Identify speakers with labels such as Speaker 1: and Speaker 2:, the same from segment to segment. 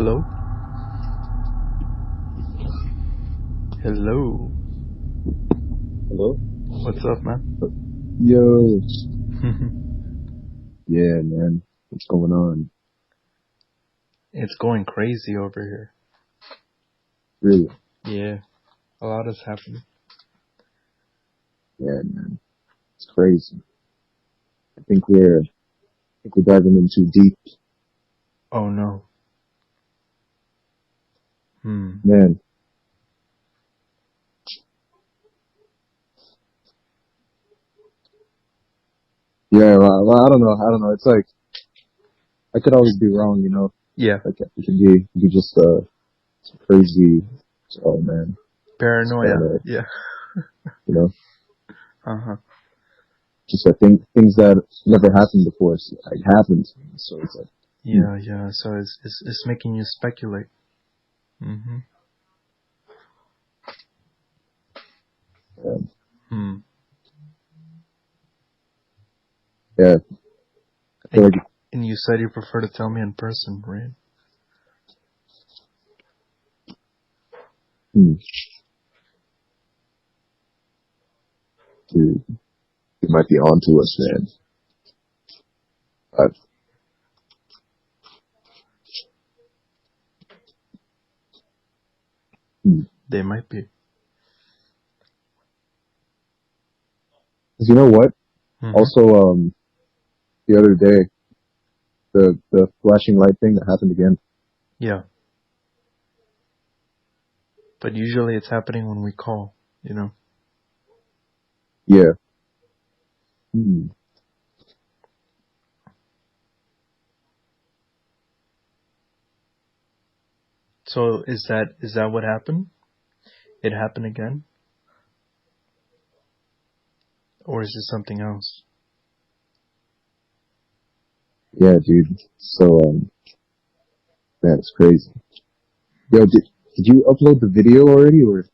Speaker 1: Hello? Hello?
Speaker 2: Hello?
Speaker 1: What's up, man?
Speaker 2: Yo. Yeah, man. What's going on?
Speaker 1: It's going crazy over here.
Speaker 2: Really?
Speaker 1: Yeah, a lot is happening.
Speaker 2: Yeah, man. It's crazy. I think we're diving in too deep.
Speaker 1: Oh no.
Speaker 2: Man. Yeah, well, I don't know. It's like, I could always be wrong, you know?
Speaker 1: Yeah.
Speaker 2: Like, it could be just, some crazy, oh man.
Speaker 1: Paranoia. Yeah.
Speaker 2: You know?
Speaker 1: Uh-huh.
Speaker 2: Just, I think things that never happened before, like, happened. So it's like,
Speaker 1: Yeah. So it's making you speculate. Mm-hmm.
Speaker 2: yeah. I feel like,
Speaker 1: And you said you prefer to tell me in person, right?
Speaker 2: dude, it might be on to us, man.
Speaker 1: They might be.
Speaker 2: You know what?
Speaker 1: Mm-hmm.
Speaker 2: Also, the other day, the flashing light thing that happened again.
Speaker 1: Yeah. But usually it's happening when we call, you know?
Speaker 2: Yeah.
Speaker 1: So is that what happened? It happened again? Or is it something else?
Speaker 2: Yeah, dude. So, man, it's crazy. Yo, did you upload the video already, or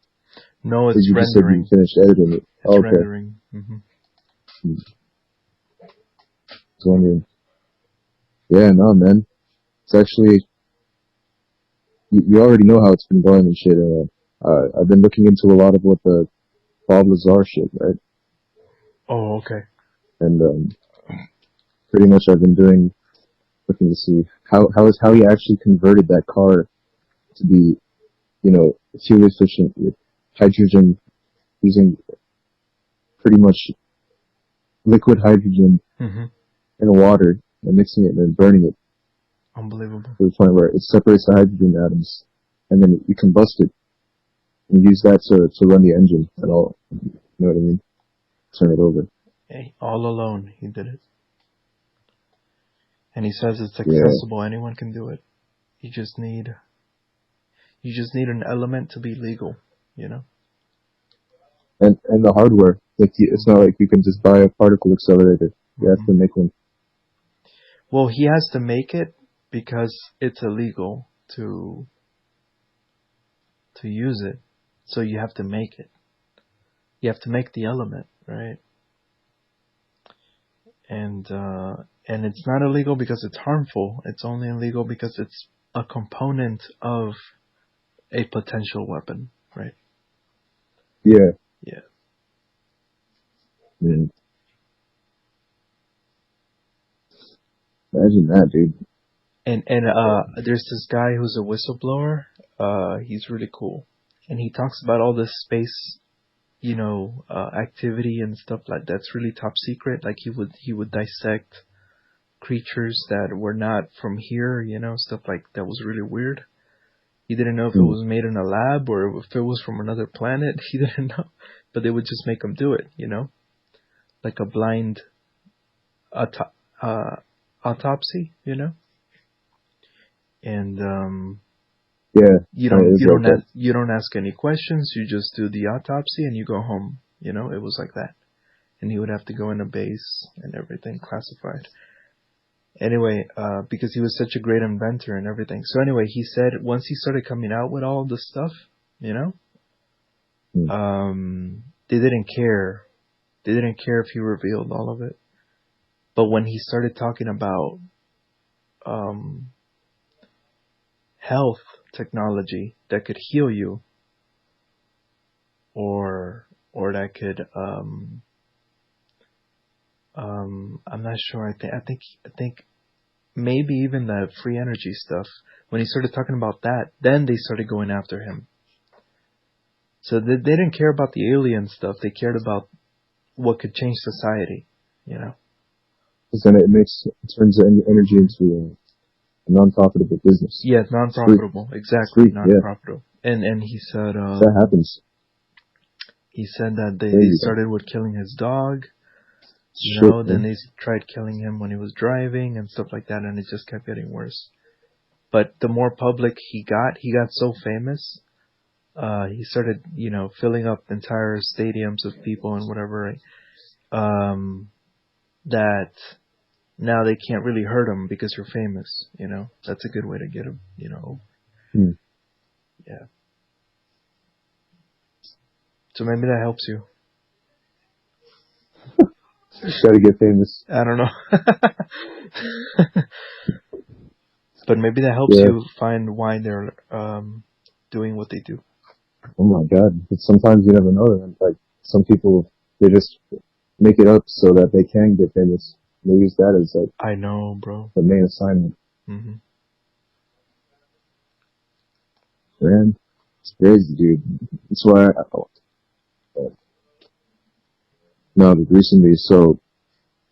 Speaker 1: No,
Speaker 2: did
Speaker 1: it's
Speaker 2: you just said you
Speaker 1: rendering.
Speaker 2: finished editing it?
Speaker 1: It's
Speaker 2: Okay.
Speaker 1: rendering. Mm-hmm.
Speaker 2: I was wondering. Yeah, no, man. It's actually, you already know how it's been going and shit. I've been looking into a lot of what the Lazar shit, right?
Speaker 1: Oh, okay.
Speaker 2: And, pretty much I've been looking to see how he actually converted that car to be, you know, fuel efficient with hydrogen, using pretty much liquid hydrogen
Speaker 1: Mm-hmm.
Speaker 2: in water and mixing it and then burning it
Speaker 1: Unbelievable.
Speaker 2: to the point where it separates the hydrogen atoms, and then you combust it and use that to run the engine and all. You know what I mean? Turn it over.
Speaker 1: Hey, all alone, he did it. And he says it's
Speaker 2: Yeah.
Speaker 1: accessible. Anyone can do it. You just need an element to be legal, you know?
Speaker 2: And the hardware. Like, it's not like you can just buy a particle accelerator. You have to make one.
Speaker 1: Well, he has to make it because it's illegal to use it. So you have to make it. You have to make the element, right? And it's not illegal because it's harmful. It's only illegal because it's a component of a potential weapon, right?
Speaker 2: Yeah.
Speaker 1: Yeah.
Speaker 2: Man. Imagine that, dude.
Speaker 1: And there's this guy who's a whistleblower. He's really cool, and he talks about all this space, activity and stuff like that's really top secret. Like he would dissect creatures that were not from here, stuff like that was really weird. He didn't know if it was made in a lab or if it was from another planet. He didn't know, but they would just make him do it, like a blind autopsy, and
Speaker 2: Yeah.
Speaker 1: you don't ask any questions. You just do the autopsy and you go home. It was like that, and he would have to go in a base and everything classified. Anyway, because he was such a great inventor and everything. So anyway, he said once he started coming out with all this stuff, they didn't care. They didn't care if he revealed all of it. But when he started talking about health technology that could heal you, or that could I'm not sure. I think maybe even the free energy stuff. When he started talking about that, then they started going after him. So they didn't care about the alien stuff. They cared about what could change society, you know.
Speaker 2: Because then it turns the energy into a non-profitable business.
Speaker 1: Yeah, non-profitable. Exactly, non-profitable. Yeah. And he said
Speaker 2: that happens.
Speaker 1: He said that they started with killing his dog. Then they tried killing him when he was driving and stuff like that, and it just kept getting worse. But the more public he got so famous. He started, filling up entire stadiums of people and whatever. That now they can't really hurt him because you're famous. That's a good way to get him. Yeah. So maybe that helps you.
Speaker 2: Try to get famous.
Speaker 1: I don't know. But maybe that helps you find why they're doing what they do.
Speaker 2: Oh my God. But sometimes you never know. Like, some people, they just make it up so that they can get famous. They use that as like,
Speaker 1: I know, bro,
Speaker 2: the main assignment.
Speaker 1: Mm-hmm.
Speaker 2: Man, it's crazy, dude. That's why no, but recently, so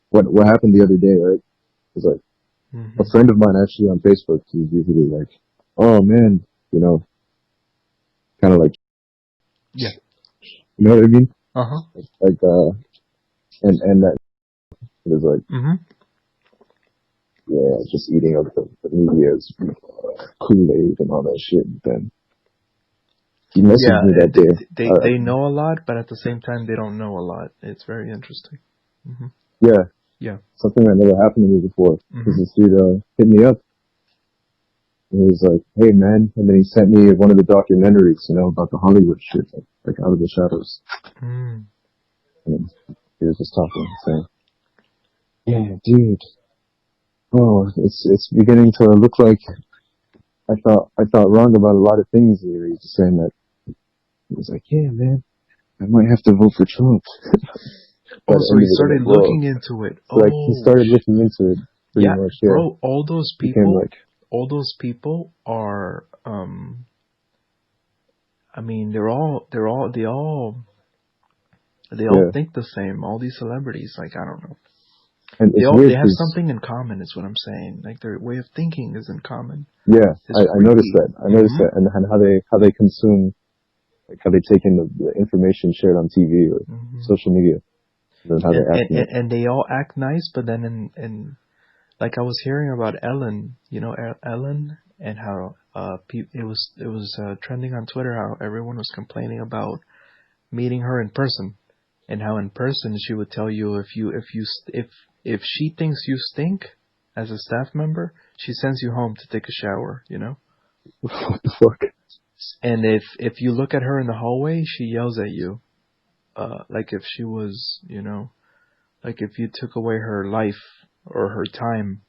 Speaker 2: what happened the other day, right? Was like, a friend of mine actually on Facebook, he's usually like, oh man, kind of like,
Speaker 1: yeah,
Speaker 2: you know what I mean?
Speaker 1: Uh-huh.
Speaker 2: Like, and that is like, yeah, just eating up the media's Kool-Aid and all that shit. And then he messaged me that day.
Speaker 1: They know a lot, but at the same time, they don't know a lot. It's very interesting. Yeah.
Speaker 2: Something that never happened to me before. Because this dude hit me up. And he was like, hey man, and then he sent me one of the documentaries, about the Hollywood shit, like Out of the Shadows. And he was just talking, saying, yeah, dude, oh, it's beginning to look like I thought wrong about a lot of things here. He's just saying that, he was like, yeah man, I might have to vote for Trump.
Speaker 1: So he started looking into it.
Speaker 2: Like, he started looking into it pretty much, yeah.
Speaker 1: Bro, all those people are, I mean, they all think the same. All these celebrities, like, I don't know. And they have something in common, is what I'm saying. Like, their way of thinking is in common.
Speaker 2: Yeah, I noticed that. That, and how they consume, like how they take in the information shared on TV or social media, and how they act.
Speaker 1: And they all act nice, but then in like I was hearing about Ellen, Ellen, and how it was trending on Twitter, how everyone was complaining about meeting her in person, and how in person she would tell you if she thinks you stink as a staff member, she sends you home to take a shower.
Speaker 2: What the fuck?
Speaker 1: And if you look at her in the hallway, she yells at you, like if she was, like if you took away her life or her time.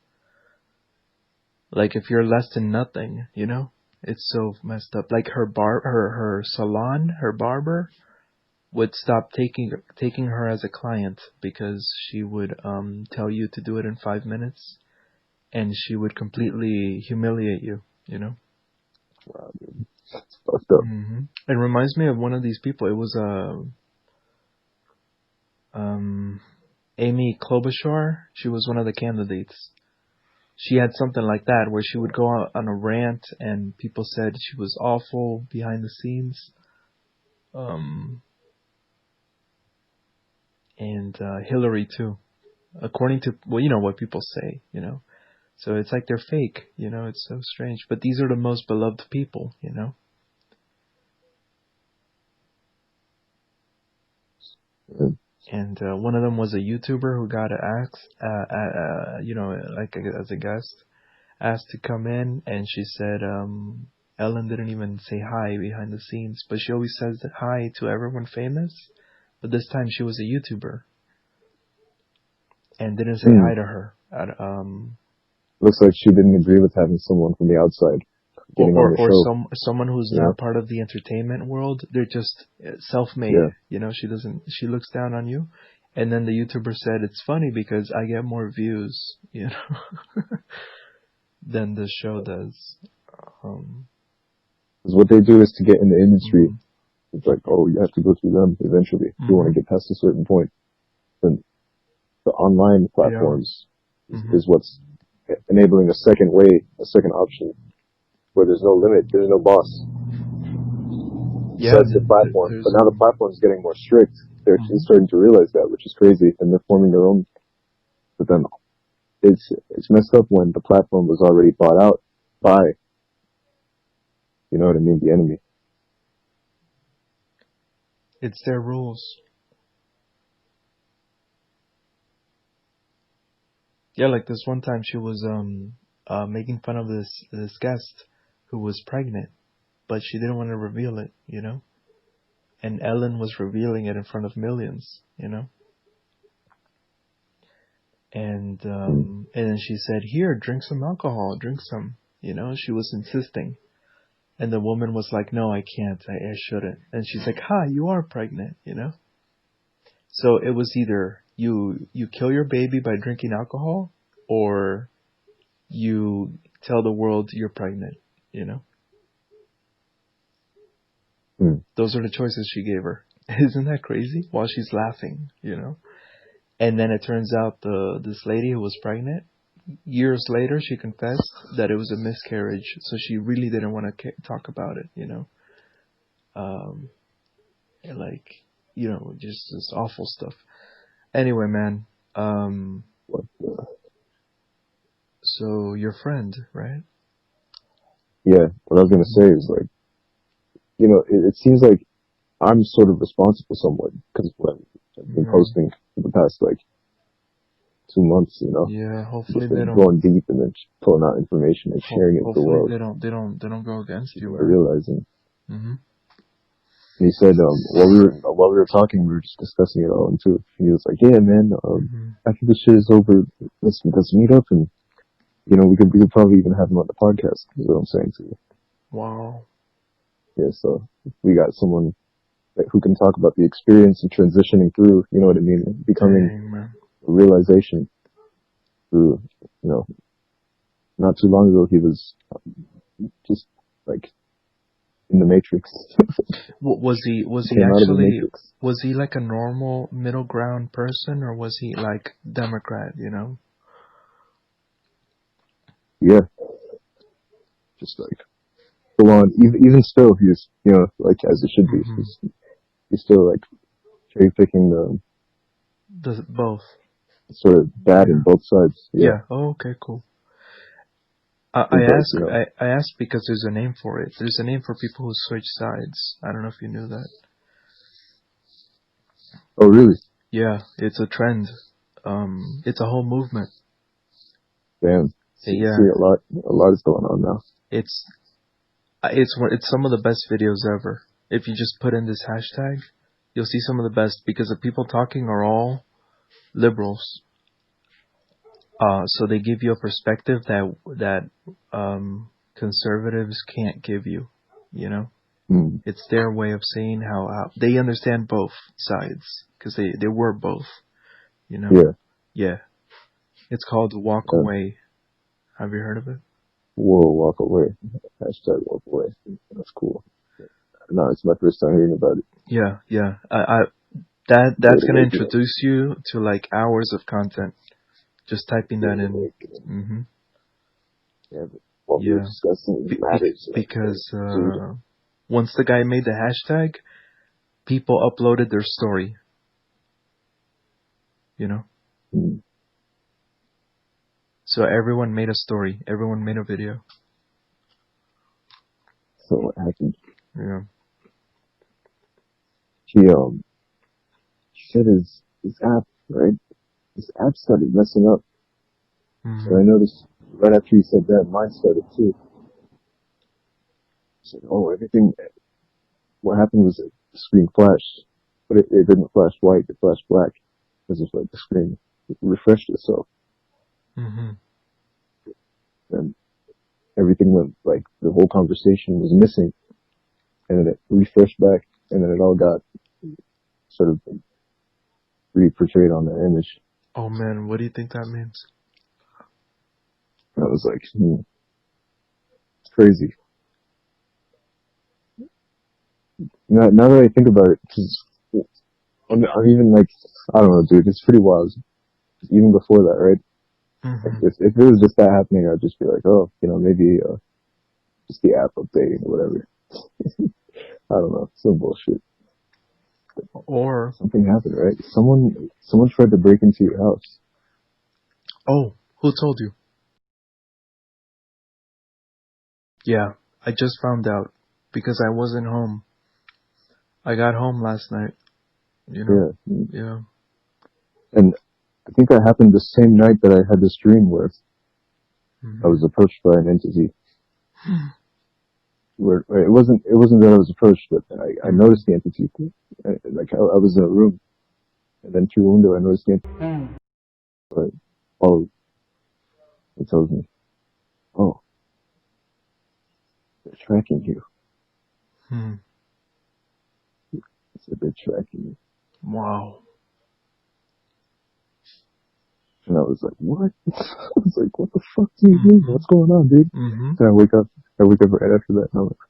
Speaker 1: Like if you're less than nothing, it's so messed up. Like her salon, her barber would stop taking her as a client because she would tell you to do it in 5 minutes, and she would completely humiliate you.
Speaker 2: Wow, dude. That's fucked up.
Speaker 1: It reminds me of one of these people. It was Amy Klobuchar. She was one of the candidates. She had something like that where she would go on a rant and people said she was awful behind the scenes. And Hillary too, according to what people say. So it's like they're fake. It's so strange. But these are the most beloved people. And one of them was a YouTuber who got like as a guest, asked to come in, and she said Ellen didn't even say hi behind the scenes, but she always says hi to everyone famous. But this time she was a YouTuber and didn't say hi to her.
Speaker 2: Looks like she didn't agree with having someone from the outside. getting on the show.
Speaker 1: Someone who's not part of the entertainment world. They're just self-made.
Speaker 2: Yeah.
Speaker 1: You know, she looks down on you. And then the YouTuber said, it's funny because I get more views, you know, than the show does.
Speaker 2: Because what they do is to get in the industry. Mm-hmm. It's like, oh, you have to go through them eventually if you want to get past a certain point. Then the online platforms is what's enabling a second way, a second option, where there's no limit, there's no boss.
Speaker 1: Yeah,
Speaker 2: that's the platform. But now the platform's getting more strict. They're starting to realize that, which is crazy, and they're forming their own. But then it's messed up when the platform was already bought out by, you know what I mean, the enemy.
Speaker 1: It's their rules. Yeah, like this one time she was making fun of this guest who was pregnant, but she didn't want to reveal it, you know? And Ellen was revealing it in front of millions, you know? And then she said, here, drink some alcohol, drink some, you know? She was insisting. And the woman was like, no, I can't, I shouldn't. And she's like, you are pregnant, you know? So it was either you kill your baby by drinking alcohol, or you tell the world you're pregnant, you know? Those are the choices she gave her. Isn't that crazy? While she's laughing, you know? And then it turns out this lady who was pregnant, years later, she confessed that it was a miscarriage. So she really didn't want to talk about it, you know? Like, you know, just this awful stuff. Anyway, man. So your friend, right?
Speaker 2: Yeah. What I was going to say is, like, you know, it seems like I'm sort of responsible somewhat, because I've been posting for the past, like, 2 months, you know.
Speaker 1: Yeah, hopefully
Speaker 2: just
Speaker 1: they don't
Speaker 2: going deep and then pulling out information and sharing it with the world.
Speaker 1: They don't go against you.
Speaker 2: By realizing. And he said, while we were talking, we were just discussing it all, and too. He was like, "Yeah, man, after this shit is over, let's meet up, and you know, we could probably even have him on the podcast." Is what I'm saying to you.
Speaker 1: Wow.
Speaker 2: Yeah, so we got someone who can talk about the experience and transitioning through, you know what I mean, becoming a realization through, you know, not too long ago he was just like in the Matrix.
Speaker 1: Was he like a normal middle ground person, or was he like Democrat, you know?
Speaker 2: Yeah. Just like full on, even still, he's, you know, like as it should be. He's still like cherry picking
Speaker 1: the both.
Speaker 2: Sort of bad in both sides. Yeah.
Speaker 1: Oh, okay, cool. I asked because there's a name for it. There's a name for people who switch sides. I don't know if you knew that.
Speaker 2: Oh, really?
Speaker 1: Yeah, it's a trend. It's a whole movement.
Speaker 2: Damn. See, a lot is going on now.
Speaker 1: It's some of the best videos ever. If you just put in this hashtag, you'll see some of the best, because the people talking are all liberals. So they give you a perspective that conservatives can't give you, you know? It's their way of saying how they understand both sides, because they were both, you know? Yeah. It's called Walk Away. Have you heard of it?
Speaker 2: Whoa, walk away. Hashtag walk away. That's cool. No, it's my first time hearing about it.
Speaker 1: Yeah. That's gonna introduce you to like hours of content. Just typing that in.
Speaker 2: Yeah, but what we're discussing matters.
Speaker 1: Because once the guy made the hashtag, people uploaded their story. You know? So everyone made a story. Everyone made a video.
Speaker 2: So what happened?
Speaker 1: Yeah.
Speaker 2: He said his app, right? His app started messing up. And I noticed right after he said that, mine started too. I said, oh, everything, what happened was the screen flashed, but it didn't flash white, it flashed black, because it's like the screen refreshed itself. And everything went, like, the whole conversation was missing, and then it refreshed back, and then it all got sort of re-portrayed on the image.
Speaker 1: Oh man, what do you think that means?
Speaker 2: And I was like, it's crazy. Now that I think about it, because I'm even like, I don't know, dude, it's pretty wild. Even before that, right? Like, if it was just that happening, I'd just be like, oh, maybe just the app updating or whatever. I don't know, some bullshit.
Speaker 1: Or
Speaker 2: something happened, right? Someone tried to break into your house.
Speaker 1: Oh, who told you? Yeah, I just found out because I wasn't home. I got home last night. Yeah.
Speaker 2: And I think that happened the same night that I had this dream where I was approached by an entity. Where it wasn't that I was approached, but I noticed the entity. Like I was in a room, and then through the window I noticed the entity. But it tells me, oh, they're tracking you. So they're tracking you.
Speaker 1: Wow.
Speaker 2: And I was like, what? I was like, what the fuck do you do? What's going on, dude? Then I wake up right after that, and I'm like,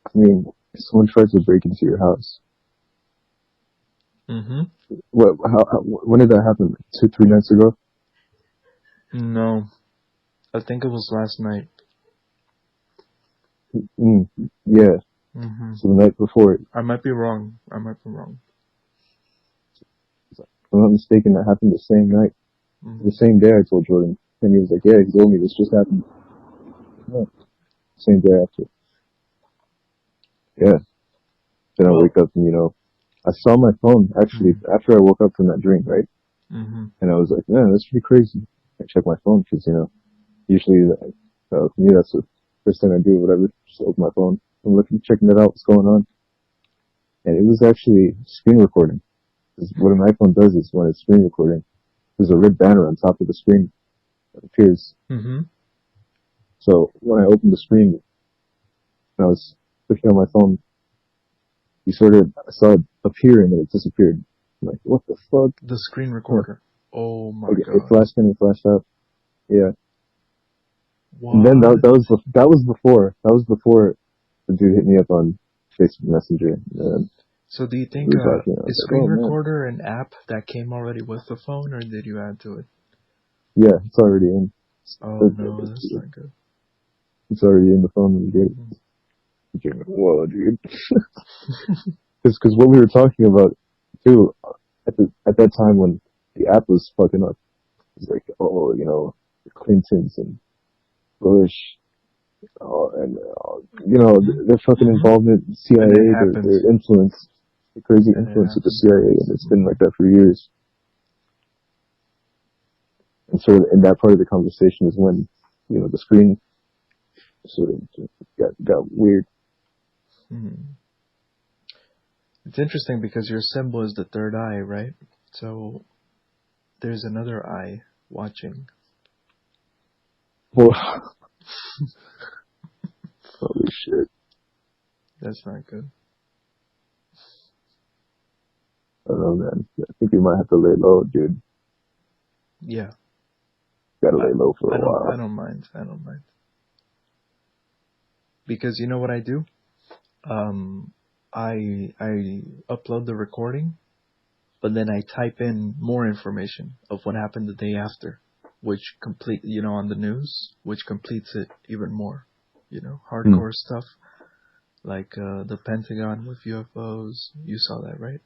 Speaker 2: I mean, if someone tries to break into your house. What? When did that happen? 2-3 nights ago?
Speaker 1: No, I think it was last night.
Speaker 2: Yeah. So the night before.
Speaker 1: I might be wrong.
Speaker 2: If I'm not mistaken, that happened the same night. The same day I told Jordan. And he was like, yeah, he told me this just happened. Yeah. Same day after. Yeah. Then I wake up and, I saw my phone, actually, after I woke up from that dream, right? And I was like, man, that's pretty crazy. I checked my phone because, usually, for me, that's the first thing I do, whatever. Just open my phone. I'm checking it out, what's going on. And it was actually screen recording. Because what an iPhone does is when it's screen recording, there's a red banner on top of the screen that appears. So when I opened the screen, and I was looking on my phone, I saw it appear and then it disappeared. I'm like, what the fuck?
Speaker 1: The screen recorder. Oh my god.
Speaker 2: It flashed in and flashed out. Yeah.
Speaker 1: What?
Speaker 2: And then that was before the dude hit me up on Facebook Messenger.
Speaker 1: So do you think is screen recorder an app that came already with the phone, or did you add to it?
Speaker 2: Yeah, it's already in.
Speaker 1: Oh no, that's not good.
Speaker 2: It's already in the phone when you get it. Whoa, dude. Because what we were talking about too at that time when the app was fucking up, it was like, the Clintons and Bush, and their fucking involvement, CIA, their influence, the crazy influence of the CIA, and it's been like that for years. And so in that part of the conversation is when, the screen sort of got weird.
Speaker 1: It's interesting because your symbol is the third eye, right? So there's another eye watching.
Speaker 2: Well, holy shit.
Speaker 1: That's not good.
Speaker 2: I don't know, man. I think you might have to lay low, dude.
Speaker 1: Yeah.
Speaker 2: Gotta lay low for a while.
Speaker 1: I don't mind. Because you know what I do? I upload the recording, but then I type in more information of what happened the day after, which on the news, which completes it even more. Hardcore stuff like the Pentagon with UFOs. You saw that, right?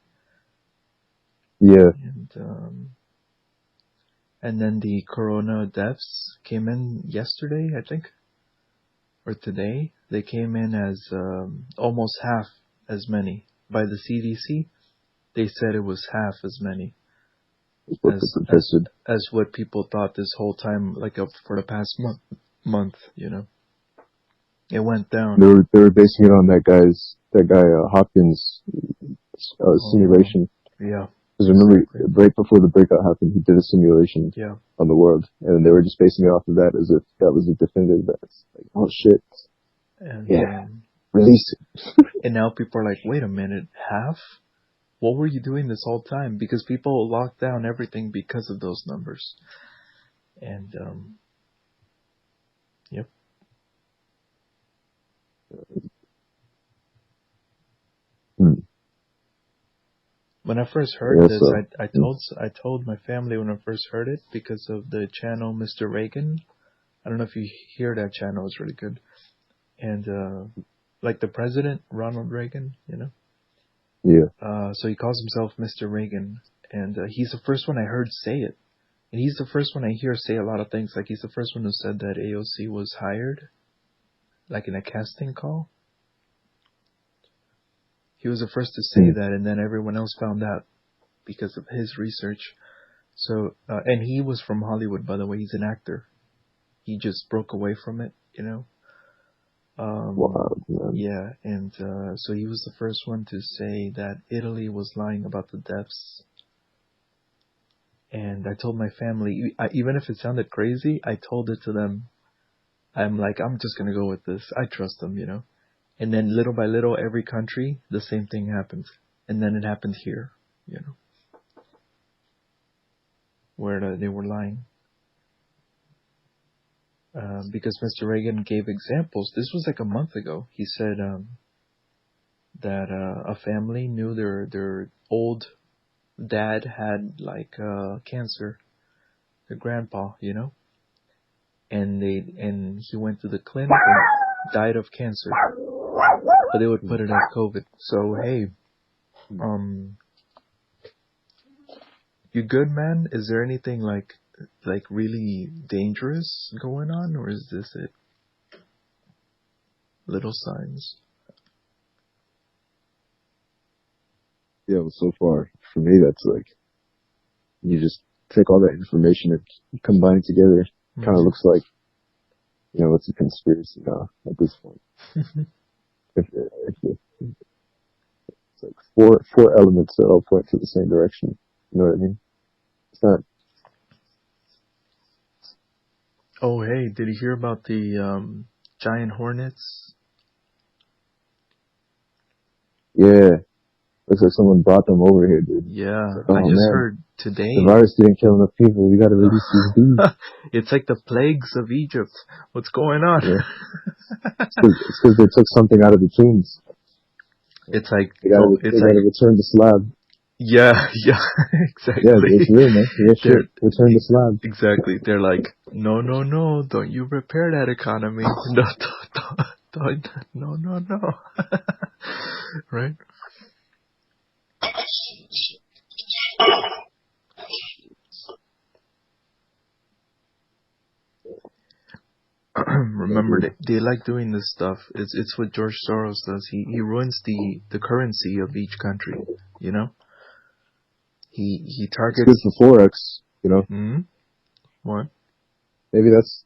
Speaker 2: Yeah.
Speaker 1: And then the corona deaths came in yesterday, I think, or today. They came in as almost half as many. By the CDC, they said it was half as many as what people thought this whole time, like for the past month. It went down.
Speaker 2: They were basing it on that guy Hopkins simulation.
Speaker 1: Yeah.
Speaker 2: Because remember, right before the breakout happened, he did a simulation on the world, and they were just basing it off of that as if that was a definitive. That's like, oh shit.
Speaker 1: And,
Speaker 2: release it.
Speaker 1: And now people are like, wait a minute, half? What were you doing this whole time? Because people locked down everything because of those numbers. And, yep. When I first heard this, I told my family when I first heard it because of the channel Mr. Reagan. I don't know if you hear that channel; it's really good. And like the president, Ronald Reagan, you know.
Speaker 2: Yeah.
Speaker 1: So he calls himself Mr. Reagan, and he's the first one I heard say it. And he's the first one I hear say a lot of things. Like he's the first one who said that AOC was hired, like in a casting call. He was the first to say that, and then everyone else found out because of his research. So, and he was from Hollywood, by the way. He's an actor. He just broke away from it, you know.
Speaker 2: Wow, man.
Speaker 1: Yeah, and so he was the first one to say that Italy was lying about the deaths. And I told my family, even if it sounded crazy, I told it to them. I'm like, I'm just going to go with this. I trust them, you know. And then little by little, every country, the same thing happened. And then it happened here, you know, where they were lying. Because Mr. Reagan gave examples. This was like a month ago. He said that a family knew their old dad had like cancer, their grandpa, you know, and he went to the clinic and died of cancer. But they would put it as COVID. So hey, you good, man? Is there anything like really dangerous going on, or is this it? Little signs.
Speaker 2: Yeah, well, so far for me, that's like you just take all that information and combine it together. It kind of looks like, you know, it's a conspiracy now at this point. It's like four elements that all point to the same direction. You know what I mean? It's not.
Speaker 1: Oh, hey, did you hear about the giant hornets?
Speaker 2: Yeah. Looks like someone brought them over here, dude.
Speaker 1: Yeah, I just heard today.
Speaker 2: The virus didn't kill enough people. We gotta release these bees.
Speaker 1: It's like the plagues of Egypt. What's going on?
Speaker 2: Yeah. It's because they took something out of the tombs.
Speaker 1: It's like
Speaker 2: they gotta return the slab.
Speaker 1: Yeah, exactly.
Speaker 2: Yeah, it's real, man. Return the slab.
Speaker 1: Exactly. They're like, no, don't you repair that economy? No. Right? Remember, they like doing this stuff. It's what George Soros does. He ruins the currency of each country. You know. He targets.
Speaker 2: It's good for Forex. You know.
Speaker 1: Mm-hmm. What?
Speaker 2: Maybe that's.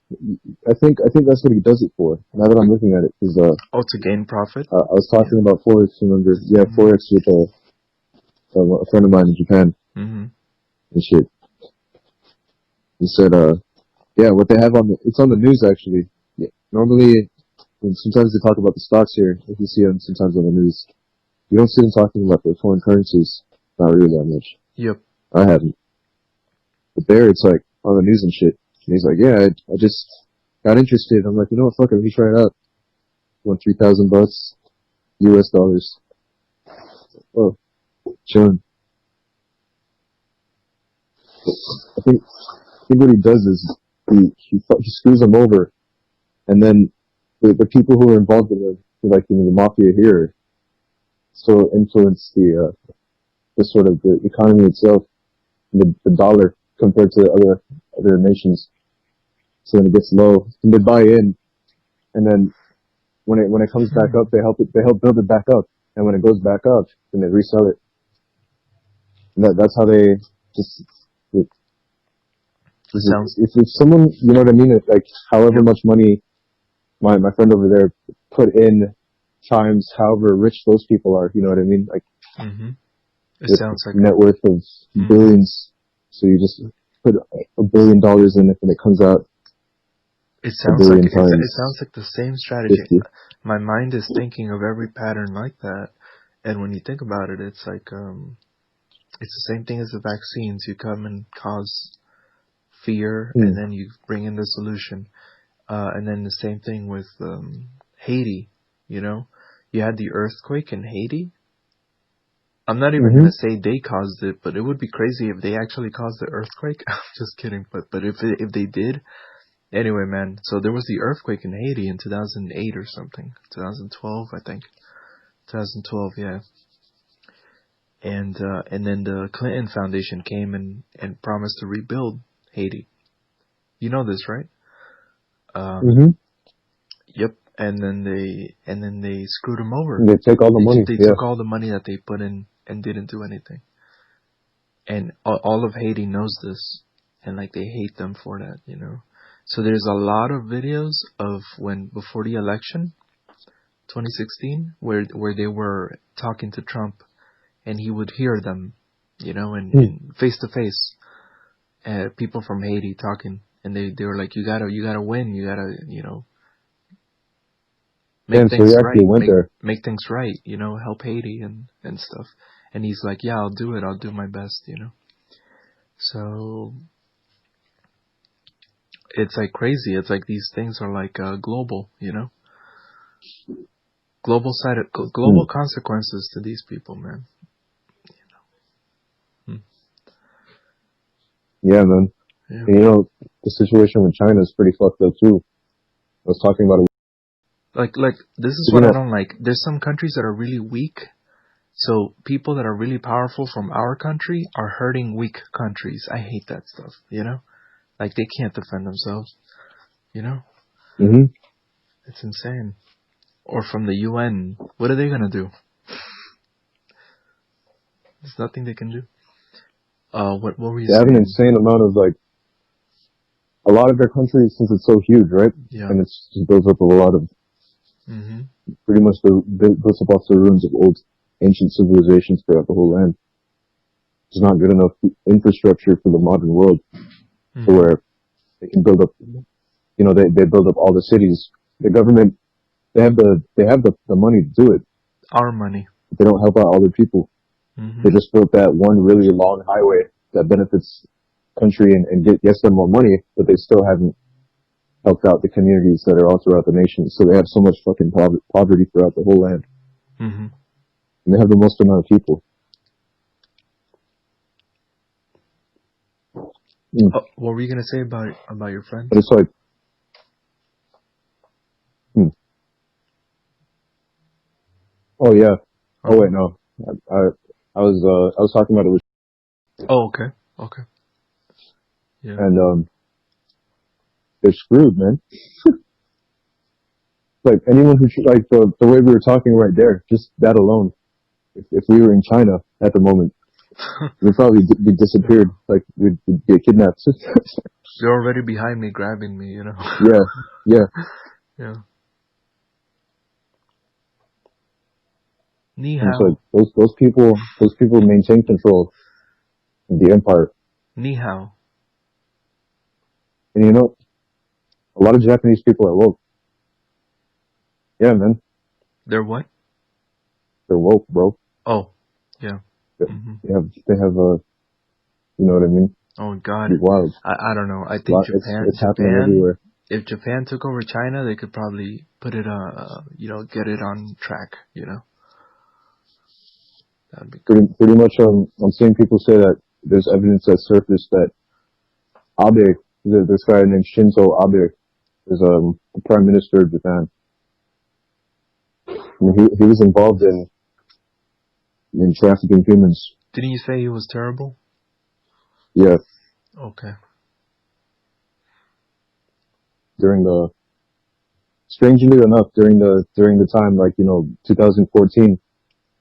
Speaker 2: I think that's what he does it for. Now that I'm looking at it, because
Speaker 1: to gain profit.
Speaker 2: I was talking about Forex. Remember? Yeah, Forex with a friend of mine in Japan.
Speaker 1: Mm-hmm.
Speaker 2: And shit. He said, yeah, what they have it's on the news actually. Yeah. Normally, sometimes they talk about the stocks here. If you see them sometimes on the news, you don't see them talking about the foreign currencies. Not really that much.
Speaker 1: Yep.
Speaker 2: I haven't. But there, it's like on the news and shit. And he's like, yeah, I just got interested. I'm like, you know what, fuck it, let me try it out. Won $3,000 US dollars. Oh, chilling. I think what he does is he screws them over, and then the people who are involved in the mafia here still influence the sort of the economy itself, the dollar compared to other nations. So when it gets low, and they buy in, and then when it comes back up, they help build it back up, and when it goes back up, then they resell it. And that's how they just. If someone, you know what I mean, like however much money my friend over there put in times however rich those people are, you know what I mean, like
Speaker 1: It
Speaker 2: with
Speaker 1: sounds like
Speaker 2: net worth of billions. So you just put $1 billion in it, and it comes out
Speaker 1: it
Speaker 2: a
Speaker 1: sounds like
Speaker 2: billion times
Speaker 1: it sounds like the same strategy.
Speaker 2: 50.
Speaker 1: My mind is thinking of every pattern like that, and when you think about it, it's like it's the same thing as the vaccines. You come and cause fear, and then you bring in the solution. And then the same thing with Haiti. You know, you had the earthquake in Haiti. I'm not even gonna say they caused it, but it would be crazy if they actually caused the earthquake. I'm just kidding, but if they did, anyway, man. So there was the earthquake in Haiti in 2008 or something, 2012, I think, 2012, yeah. And then the Clinton Foundation came and promised to rebuild Haiti. You know this, right? Yep. And then they screwed them over.
Speaker 2: They take all the money.
Speaker 1: They took all the money that they put in and didn't do anything. And all of Haiti knows this, and like they hate them for that, you know. So there's a lot of videos of when before the election, 2016, where they were talking to Trump, and he would hear them, you know, and face to face, people from Haiti talking, and they were like, you gotta win, you gotta, you know, make things right, make things right, you know, help Haiti and stuff. And he's like, yeah, I'll do it, I'll do my best, you know. So it's like crazy. It's like these things are like global, you know, global consequences to these people, man. You know.
Speaker 2: Yeah, man.
Speaker 1: Yeah.
Speaker 2: And, you know, the situation with China is pretty fucked up too. I was talking about it.
Speaker 1: Like this is what I don't like. There's some countries that are really weak. So people that are really powerful from our country are hurting weak countries. I hate that stuff, you know? Like they can't defend themselves, you know? It's insane. Or from the UN, what are they gonna do? There's nothing they can do. What were you saying?
Speaker 2: They have an insane amount of like, a lot of their countries, since it's so huge, right?
Speaker 1: Yeah.
Speaker 2: And it's just built up of a lot of, pretty much built up off the ruins of old ancient civilizations throughout the whole land. There's not good enough infrastructure for the modern world, to where they can build up, you know, they build up all the cities. The government, they have the money to do it.
Speaker 1: Our money.
Speaker 2: But they don't help out all their people. They just built that one really long highway that benefits country and gets them more money, but they still haven't helped out the communities that are all throughout the nation. So they have so much fucking poverty throughout the whole land. And they have the most amount of people.
Speaker 1: What were you gonna say about your friend?
Speaker 2: But it's like, oh yeah. Oh wait, no. I was talking about it with.
Speaker 1: Oh, okay. Yeah.
Speaker 2: And they're screwed, man. Like anyone who like the way we were talking right there, just that alone. If we were in China at the moment, we'd probably be disappeared. Like we'd get kidnapped.
Speaker 1: They're already behind me, grabbing me, you know.
Speaker 2: Yeah.
Speaker 1: Ni hao.
Speaker 2: And so those people maintain control of the empire.
Speaker 1: Ni hao.
Speaker 2: And you know, a lot of Japanese people are woke. Yeah, man.
Speaker 1: They're what?
Speaker 2: They're woke, bro.
Speaker 1: Oh, yeah.
Speaker 2: They have you know what I mean?
Speaker 1: Oh God.
Speaker 2: It's wild.
Speaker 1: I don't know. I think
Speaker 2: it's happening everywhere.
Speaker 1: If Japan took over China, they could probably put it you know, get it on track, you know. That'd be cool.
Speaker 2: Pretty much I'm seeing people say that there's evidence that surfaced that Abe, this guy named Shinzo Abe, is the prime minister of Japan. I mean, he was involved in trafficking humans.
Speaker 1: Didn't you say he was terrible?
Speaker 2: Yeah.
Speaker 1: Okay.
Speaker 2: Strangely enough, during the time, like, you know, 2014,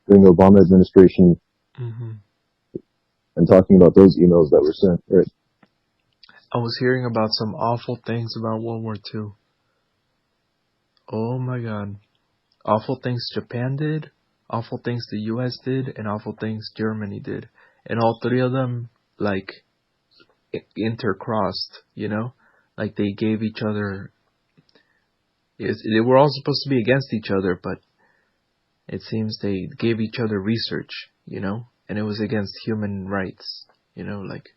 Speaker 2: during the Obama administration, and talking about those emails that were sent, right?
Speaker 1: I was hearing about some awful things about World War II. Oh my God. Awful things Japan did, awful things the U.S. did and awful things Germany did, and all three of them like intercrossed. Like they gave each other. They were all supposed to be against each other, but it seems they gave each other research. And it was against human rights. Like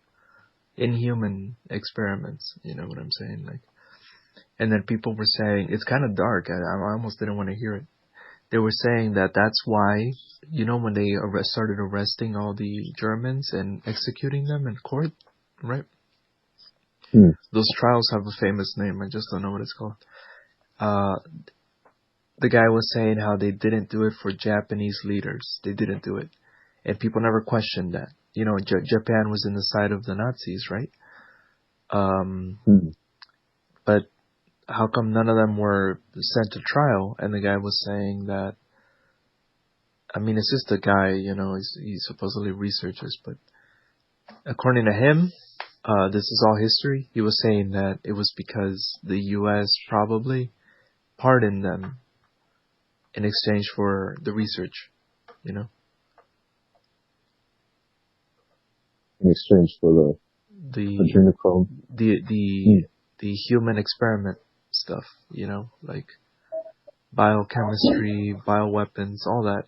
Speaker 1: inhuman experiments. You know what I'm saying? Like, and then people were saying it's kind of dark. I almost didn't want to hear it. They were saying that that's why, when they started arresting all the Germans and executing them in court, right? Those trials have a famous name. I just don't know what it's called. The guy was saying how they didn't do it for Japanese leaders. They didn't do it. And people never questioned that. Japan was in the side of the Nazis, right? But how come none of them were sent to trial? And the guy was saying that, I mean, it's just a guy, he's supposedly researchers, but according to him, this is all history. He was saying that it was because the U.S. probably pardoned them in exchange for the research, In
Speaker 2: exchange for the adrenochrome.
Speaker 1: The human experiment stuff, like biochemistry, bioweapons, all that,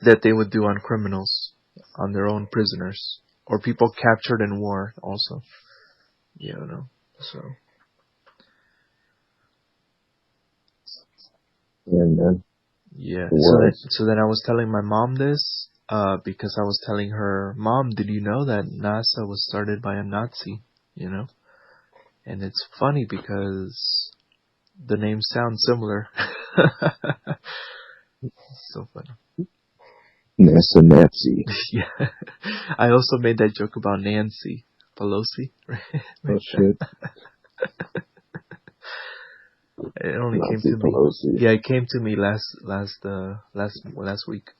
Speaker 1: that they would do on criminals, on their own prisoners, or people captured in war also, so. Yeah. So then I was telling my mom this, because I was telling her, Mom, did you know that NASA was started by a Nazi, And it's funny because the names sound similar. So funny.
Speaker 2: NASA Nazi.
Speaker 1: Yeah. I also made that joke about Nancy Pelosi. Right?
Speaker 2: Oh shit.
Speaker 1: It only
Speaker 2: Nancy
Speaker 1: came to
Speaker 2: Pelosi.
Speaker 1: me. Yeah, it came to me last week.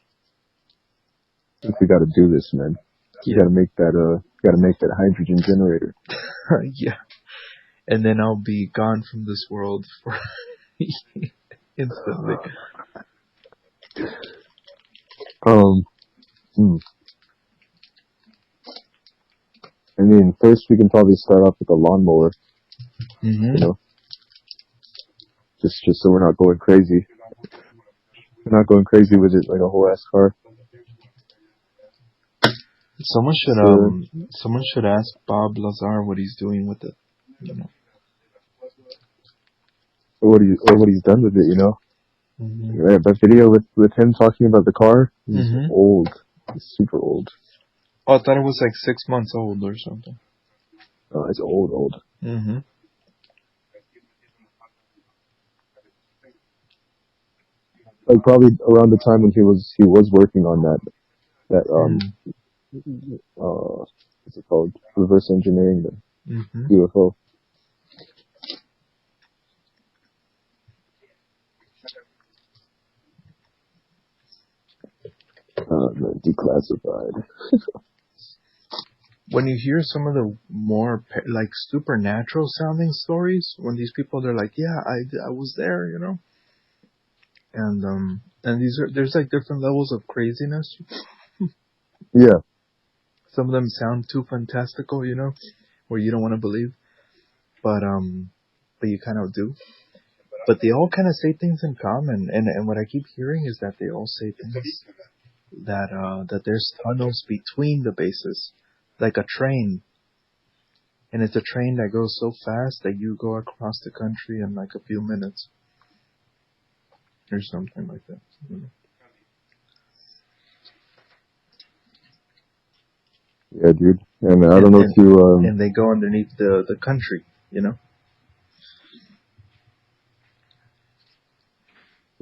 Speaker 2: I think we got to do this, man. You got to make that hydrogen generator.
Speaker 1: Yeah. And then I'll be gone from this world for instantly.
Speaker 2: I mean, first we can probably start off with a lawnmower. Just so we're not going crazy. We're not going crazy with it like a whole ass car.
Speaker 1: Someone should ask Bob Lazar what he's doing with it.
Speaker 2: Or what he's done with it, Yeah, that video with him talking about the car is old. It's super old.
Speaker 1: Oh, I thought it was like 6 months old or something.
Speaker 2: Oh, it's old. Like probably around the time when he was working on that what's it called? Reverse engineering the UFO. Declassified.
Speaker 1: When you hear some of the more like supernatural sounding stories, when these people they're like, yeah, I was there, and there's like different levels of craziness.
Speaker 2: Yeah.
Speaker 1: Some of them sound too fantastical, where you don't want to believe, but you kind of do. But they all kind of say things in common, and what I keep hearing is that they all say things that there's tunnels between the bases, like a train, and it's a train that goes so fast that you go across the country in like a few minutes, or something like that.
Speaker 2: Yeah, dude. And I don't know if you
Speaker 1: and they go underneath the country,
Speaker 2: the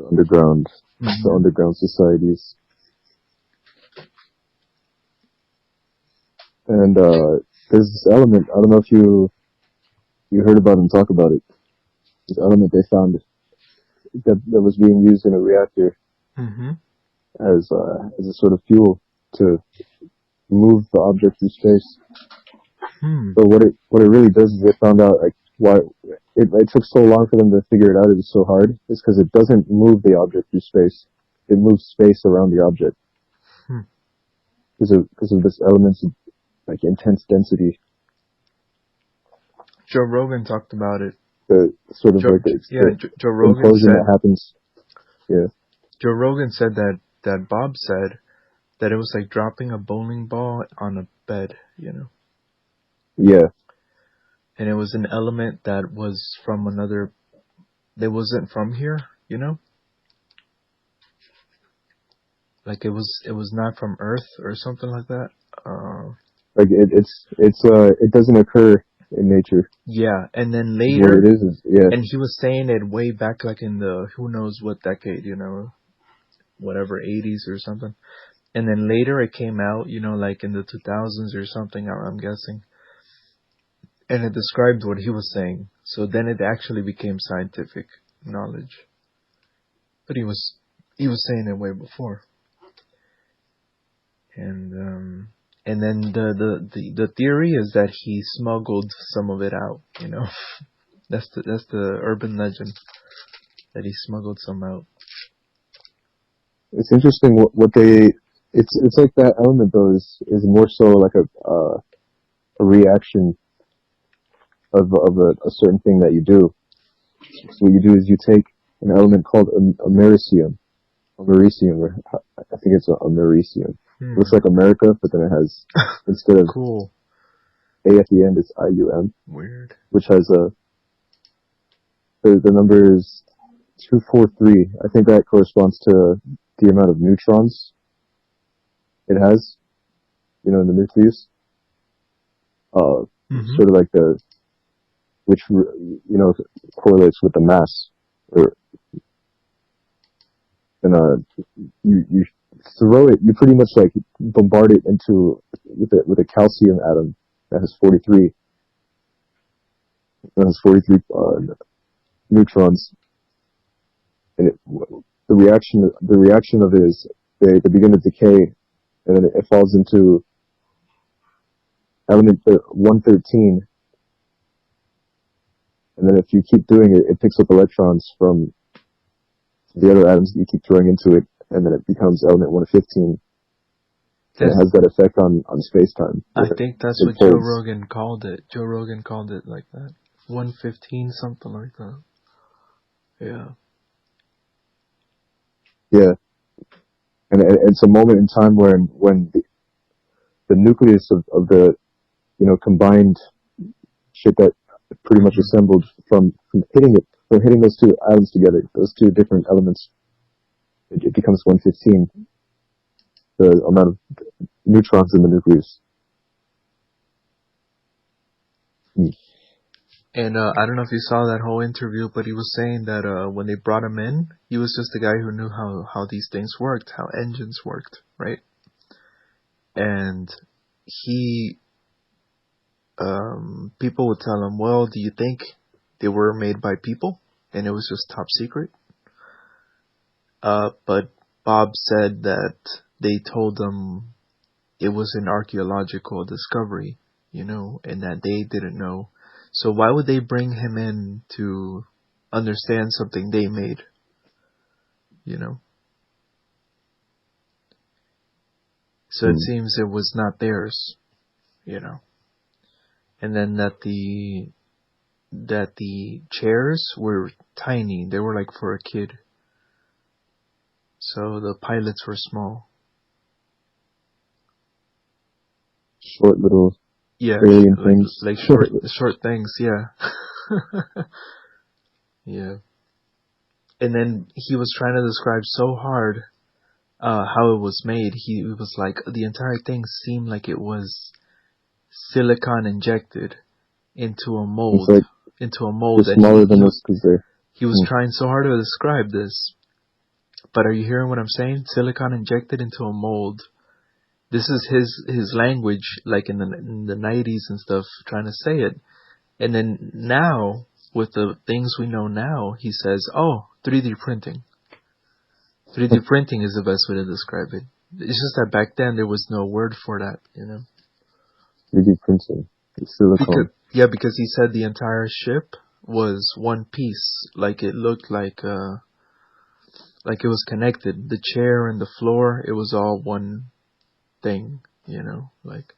Speaker 2: underground, the underground societies. And there's this element. I don't know if you heard about and talk about it. This element they found that was being used in a reactor as a sort of fuel to move the object through space. So what it really does is they found out like it took so long for them to figure it out. It was so hard. It's because it doesn't move the object through space. It moves space around the object because of this element's like intense density.
Speaker 1: Joe Rogan talked about it.
Speaker 2: The sort of
Speaker 1: Joe Rogan
Speaker 2: implosion
Speaker 1: said
Speaker 2: that happens. Yeah.
Speaker 1: Joe Rogan said that Bob said that it was like dropping a bowling ball on a bed, you know.
Speaker 2: Yeah.
Speaker 1: And it was an element that was from another. That wasn't from here, you know. Like it was not from Earth or something like that.
Speaker 2: Like it doesn't occur in nature.
Speaker 1: Yeah, and then later,
Speaker 2: what it is yeah.
Speaker 1: And he was saying it way back, like in the who knows what decade, you know, whatever 80s or something. And then later it came out, you know, like in the 2000s or something, I'm guessing. And it described what he was saying. So then it actually became scientific knowledge. But he was saying it way before. And then the theory is that he smuggled some of it out, you know. That's the urban legend, that he smuggled some out.
Speaker 2: It's interesting what they. It's like that element though is more so like a reaction of a certain thing that you do. So what you do is you take an element called a americium. Or I think it's a americium. It looks like America, but then it has, instead of
Speaker 1: cool
Speaker 2: A at the end, it's IUM.
Speaker 1: Weird.
Speaker 2: Which has the number is 243. I think that corresponds to the amount of neutrons it has, you know, in the nucleus. Sort of like which, you know, correlates with the mass. You throw it, you pretty much like bombard it with a calcium atom that has 43. That has 43 neutrons. And the reaction of it is they begin to decay, and then it falls into element 113. And then if you keep doing it, it picks up electrons from the other atoms that you keep throwing into it, and then it becomes element 115. And it has that effect on space-time.
Speaker 1: I think that's what Joe Rogan called it. Joe Rogan called it like that. 115, something like that. Yeah. Yeah.
Speaker 2: And it's a moment in time when the nucleus of the, you know, combined shit that pretty much assembled from hitting those two atoms together, those two different elements, it becomes 115. The amount of neutrons in the nucleus.
Speaker 1: And I don't know if you saw that whole interview, but he was saying that when they brought him in, he was just a guy who knew how these things worked, how engines worked, right? And people would tell him, well, do you think they were made by people and it was just top secret? But Bob said that they told him it was an archaeological discovery, you know, and that they didn't know. So why would they bring him in to understand something they made, you know? So it seems it was not theirs, you know. And then that the chairs were tiny. They were like for a kid. So the pilots were small.
Speaker 2: Short little
Speaker 1: alien
Speaker 2: things.
Speaker 1: Like short things, yeah. Yeah. And then he was trying to describe so hard how it was made. He was like, the entire thing seemed like it was silicon injected into a mold.
Speaker 2: Smaller than us, because
Speaker 1: he was trying so hard to describe this. But are you hearing what I'm saying? Silicon injected into a mold. This is his language, like in the 90s and stuff, trying to say it. And then now, with the things we know now, he says, oh, 3D printing. 3D printing is the best way to describe it. It's just that back then there was no word for that, you know.
Speaker 2: 3D printing. Silicon.
Speaker 1: Because he said the entire ship was one piece. Like it looked like it was connected. The chair and the floor, it was all one thing, you know, like.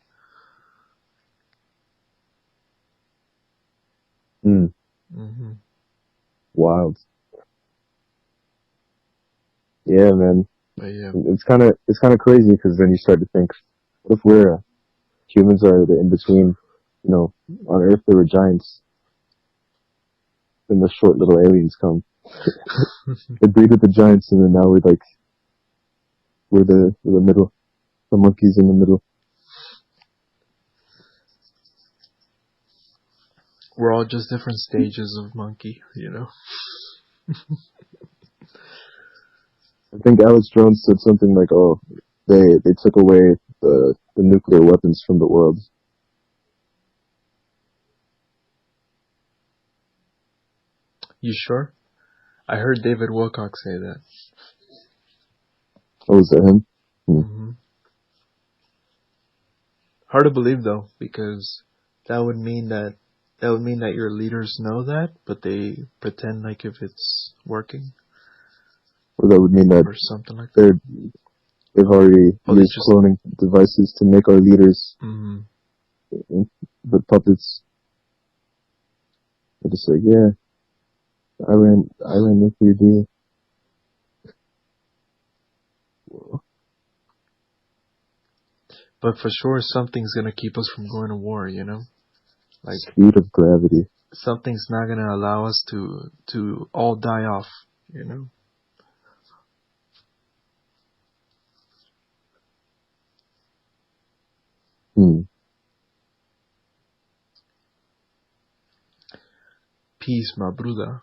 Speaker 1: Mm-hmm.
Speaker 2: Wild. Yeah, man.
Speaker 1: But yeah.
Speaker 2: It's kind of crazy because then you start to think, what if we're humans are the in between? You know, on Earth there were giants, then the short little aliens come. They breed with the giants, and then now we're the middle, the monkeys in the middle.
Speaker 1: We're all just different stages of monkey, you know.
Speaker 2: I think Alex Jones said something like, "Oh, they took away the nuclear weapons from the world."
Speaker 1: You sure? I heard David Wilcock say that.
Speaker 2: Oh, was that him?
Speaker 1: Mm-hmm. Hard to believe though, because that would mean that your leaders know that, but they pretend like if it's working.
Speaker 2: Or that would mean that
Speaker 1: or something like that.
Speaker 2: they've already used cloning devices to make our leaders the puppets. They're just like, yeah, I ran nuclear deal. Whoa.
Speaker 1: But for sure, something's gonna keep us from going to war. You know, like
Speaker 2: speed of gravity.
Speaker 1: Something's not gonna allow us to all die off. You know. Peace, my brother.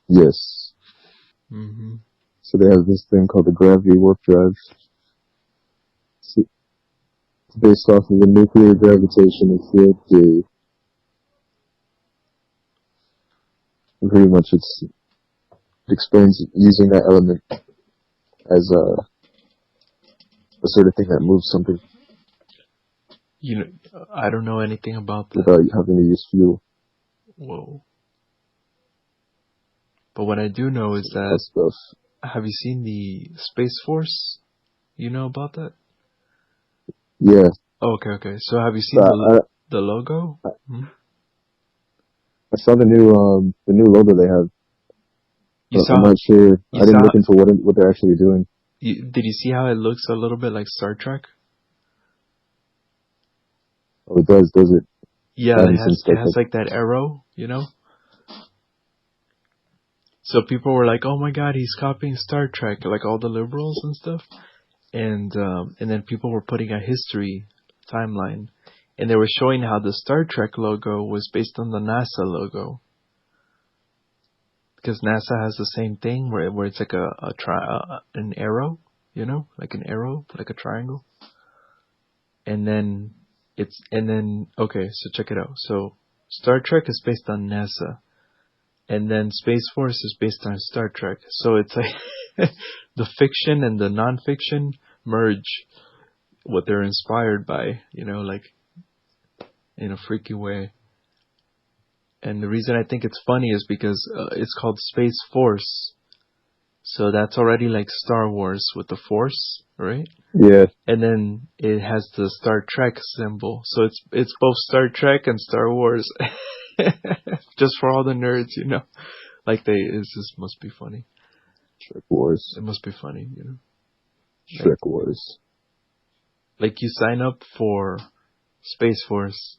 Speaker 2: Yes.
Speaker 1: Mm-hmm.
Speaker 2: So they have this thing called the gravity warp drive. It's based off of the nuclear gravitational field theory. And pretty much it explains using that element as a sort of thing that moves something.
Speaker 1: You know, I don't know anything about that.
Speaker 2: Without having to use fuel.
Speaker 1: Whoa. But what I do know is that,
Speaker 2: stuff.
Speaker 1: Have you seen the Space Force? You know about that?
Speaker 2: Yeah.
Speaker 1: Oh, okay. So have you seen the logo?
Speaker 2: I saw the new logo they have. I'm not sure. I didn't look into what they're actually doing.
Speaker 1: Did you see how it looks a little bit like Star Trek?
Speaker 2: Oh, it does it?
Speaker 1: Yeah, it has like that arrow, you know? So people were like, oh my god, he's copying Star Trek, like all the liberals and stuff. And then people were putting a history timeline. And they were showing how the Star Trek logo was based on the NASA logo. Because NASA has the same thing where it's like an arrow, you know? Like an arrow, like a triangle. And then okay, so check it out. So Star Trek is based on NASA. And then Space Force is based on Star Trek. So it's like the fiction and the non-fiction merge what they're inspired by, you know, like in a freaky way. And the reason I think it's funny is because it's called Space Force. So that's already like Star Wars with the Force, right?
Speaker 2: Yeah.
Speaker 1: And then it has the Star Trek symbol. So it's both Star Trek and Star Wars. Just for all the nerds, you know. Like this must be funny.
Speaker 2: Trek Wars.
Speaker 1: It must be funny, you know.
Speaker 2: Trek Wars.
Speaker 1: Like you sign up for Space Force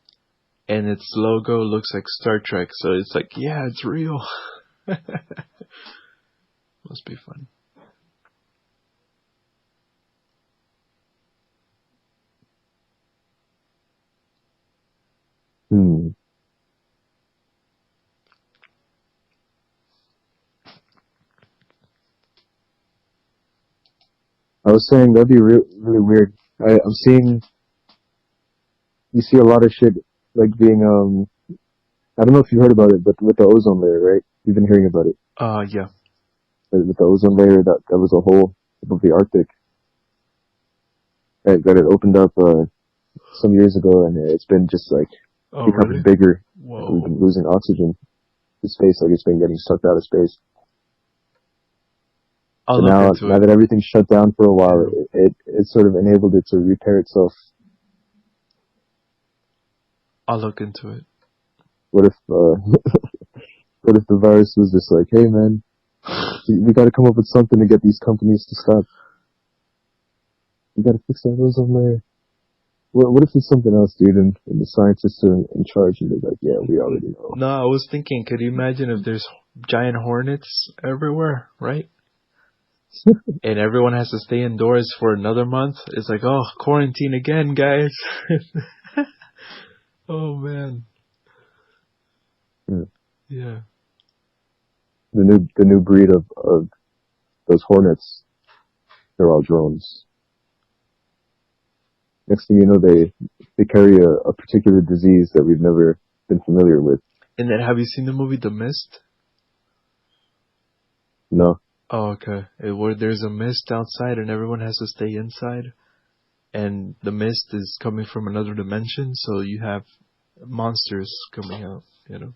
Speaker 1: and its logo looks like Star Trek, so it's like, yeah, it's real. Must be funny.
Speaker 2: I was saying that'd be really weird. I'm seeing, you see a lot of shit like being, I don't know if you heard about it, but with the ozone layer, right? You've been hearing about it.
Speaker 1: Yeah.
Speaker 2: With the ozone layer, that was a hole above the Arctic. Right, that it opened up, some years ago, and it's been just like
Speaker 1: Oh,
Speaker 2: becoming
Speaker 1: really?
Speaker 2: bigger. And we've
Speaker 1: Whoa.
Speaker 2: been losing oxygen to space, like it's been getting sucked out of space.
Speaker 1: I'll
Speaker 2: So
Speaker 1: look
Speaker 2: now
Speaker 1: into it.
Speaker 2: that everything's shut down for a while,
Speaker 1: Yeah.
Speaker 2: it sort of enabled it to repair itself.
Speaker 1: I'll look into it.
Speaker 2: What if what if the virus was just like, hey man, we got to come up with something to get these companies to stop. We got to fix that ozone layer. What if it's something else, dude? And the scientists are in charge, and they're like, yeah, we already know.
Speaker 1: No, I was thinking, could you imagine if there's giant hornets everywhere, right? And everyone has to stay indoors for another month. It's like, oh, quarantine again, guys. Oh man.
Speaker 2: Yeah.
Speaker 1: Yeah.
Speaker 2: The new breed of those hornets, they're all drones. Next thing you know, they carry a particular disease that we've never been familiar with.
Speaker 1: And then, have you seen the movie The Mist?
Speaker 2: No.
Speaker 1: Oh, okay. Where there's a mist outside and everyone has to stay inside, and the mist is coming from another dimension, so you have monsters coming out, you know.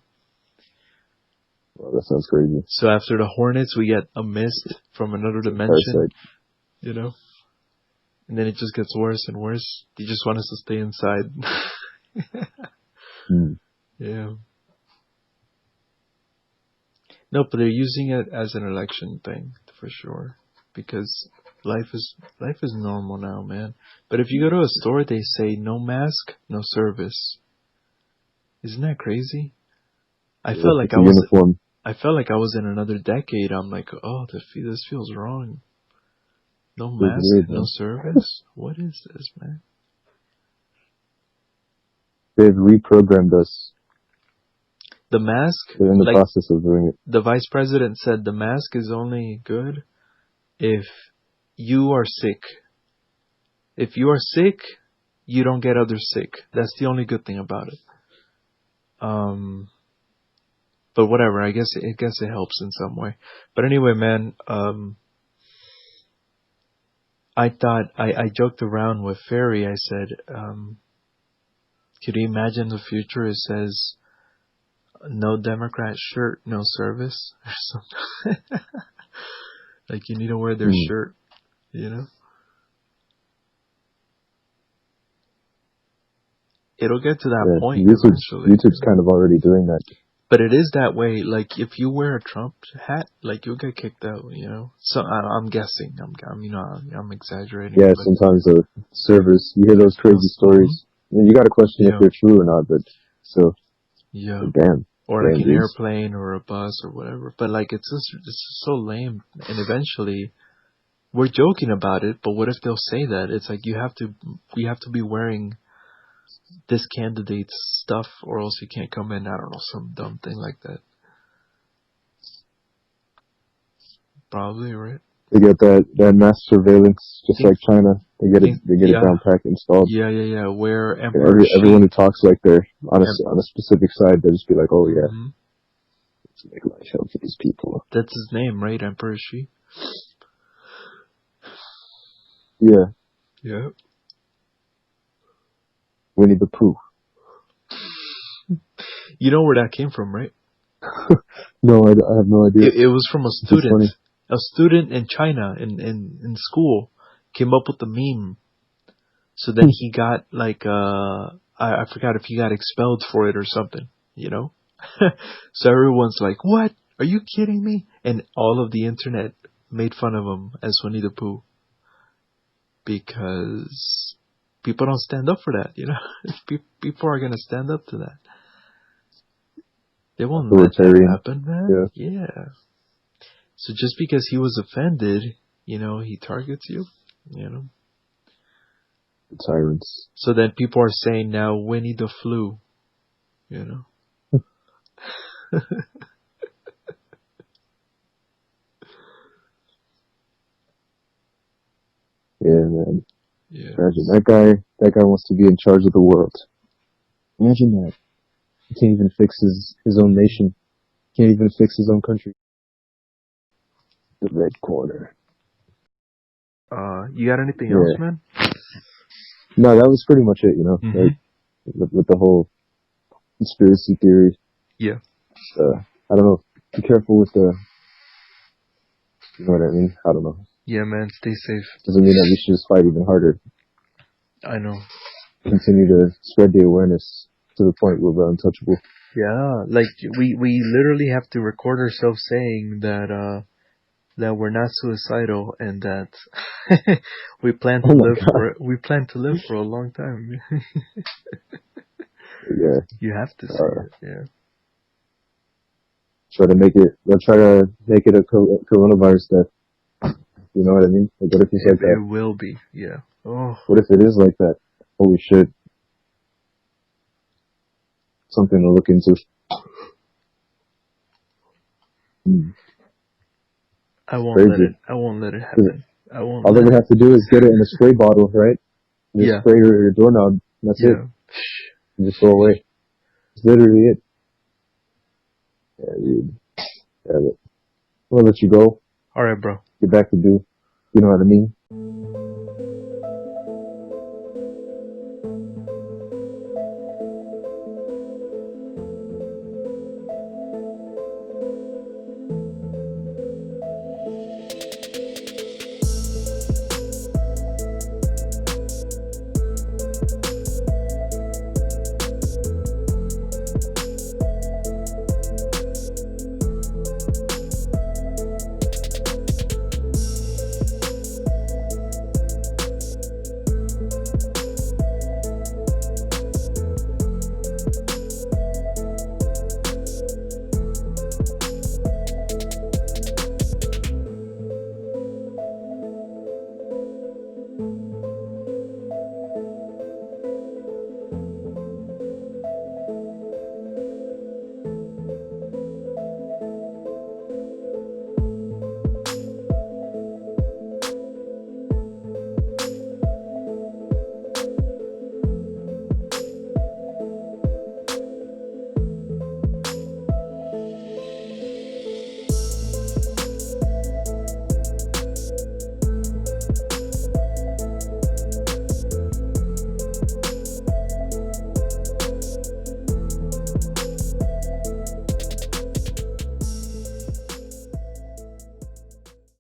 Speaker 2: Well, that sounds crazy.
Speaker 1: So after the hornets, we get a mist from another dimension,
Speaker 2: Parasite.
Speaker 1: you know. And then it just gets worse and worse. They just want us to stay inside. Yeah. No, but they're using it as an election thing for sure, because life is normal now, man. But if you go to a store, they say no mask, no service. Isn't that crazy? I felt like I was.
Speaker 2: Uniform.
Speaker 1: I felt like I was in another decade. I'm like, oh, this feels wrong. No mask,
Speaker 2: weird,
Speaker 1: no service. What is this, man?
Speaker 2: They've reprogrammed us.
Speaker 1: The mask.
Speaker 2: They're in the process of doing it.
Speaker 1: The vice president said the mask is only good if you are sick. If you are sick, you don't get others sick. That's the only good thing about it. But whatever. I guess it helps in some way. But anyway, man. I thought I joked around with Ferry. I said, could you imagine the future? It says, no Democrat shirt, no service, or something. Like you need to wear their shirt, you know. It'll get to that point eventually.
Speaker 2: YouTube's kind of already doing that.
Speaker 1: But it is that way. Like if you wear a Trump hat, like you'll get kicked out. You know. So I'm guessing. I'm exaggerating.
Speaker 2: Yeah, sometimes the servers. You hear those crazy stories. You got to question if they're true or not. But still.
Speaker 1: Yeah.
Speaker 2: Damn.
Speaker 1: Or like an airplane or a bus or whatever. But like it's just so lame. And eventually, we're joking about it. But what if they'll say that? It's like we have to be wearing this candidate's stuff, or else you can't come in. I don't know, some dumb thing like that. Probably, right?
Speaker 2: They get that mass surveillance, just like China. They get it down packed installed.
Speaker 1: Yeah. Where
Speaker 2: everyone who talks like they're on a specific side, they just be like, oh yeah, let's make life hell for these people.
Speaker 1: That's his name, right? Emperor Xi.
Speaker 2: Yeah.
Speaker 1: Yeah.
Speaker 2: Winnie the Pooh.
Speaker 1: You know where that came from, right?
Speaker 2: No, I have no idea.
Speaker 1: It was from a student. A student in China in school came up with the meme. So then he got like I forgot if he got expelled for it or something, you know? So everyone's like, "What? Are you kidding me?" And all of the internet made fun of him as Winnie the Pooh. Because people don't stand up for that, you know? People are going to stand up to that. They won't let that happen, man. Yeah. So just because he was offended, you know, he targets you, you know?
Speaker 2: Tyrants.
Speaker 1: So then people are saying now Winnie the Flu, you know?
Speaker 2: Yeah, man.
Speaker 1: Yeah.
Speaker 2: Imagine that guy wants to be in charge of the world. Imagine that. He can't even fix his own nation. Can't even fix his own country. The Red Corner.
Speaker 1: You got anything else, man?
Speaker 2: No, that was pretty much it, you know. Like, with the whole conspiracy theory.
Speaker 1: Yeah.
Speaker 2: I don't know. Be careful with the. You know what I mean? I don't know.
Speaker 1: Yeah, man. Stay safe.
Speaker 2: Doesn't mean that we should just fight even harder.
Speaker 1: I know.
Speaker 2: Continue to spread the awareness to the point where we're untouchable.
Speaker 1: Yeah, like we literally have to record ourselves saying that we're not suicidal and that we plan to live for a long time.
Speaker 2: Yeah.
Speaker 1: You have to say it. Yeah.
Speaker 2: Try to make it a coronavirus death. You know what I mean? Like, what if it's like that?
Speaker 1: It will be. Yeah. Oh.
Speaker 2: What if it is like that? Holy shit. Something to look into.
Speaker 1: I won't let it happen.
Speaker 2: All I would have to do is get it in a spray bottle, right? And just spray your doorknob. That's it. And just go away. That's literally it. Yeah, dude. Yeah, but I'm gonna let you go.
Speaker 1: Alright, bro.
Speaker 2: Get back to do. You know what I mean?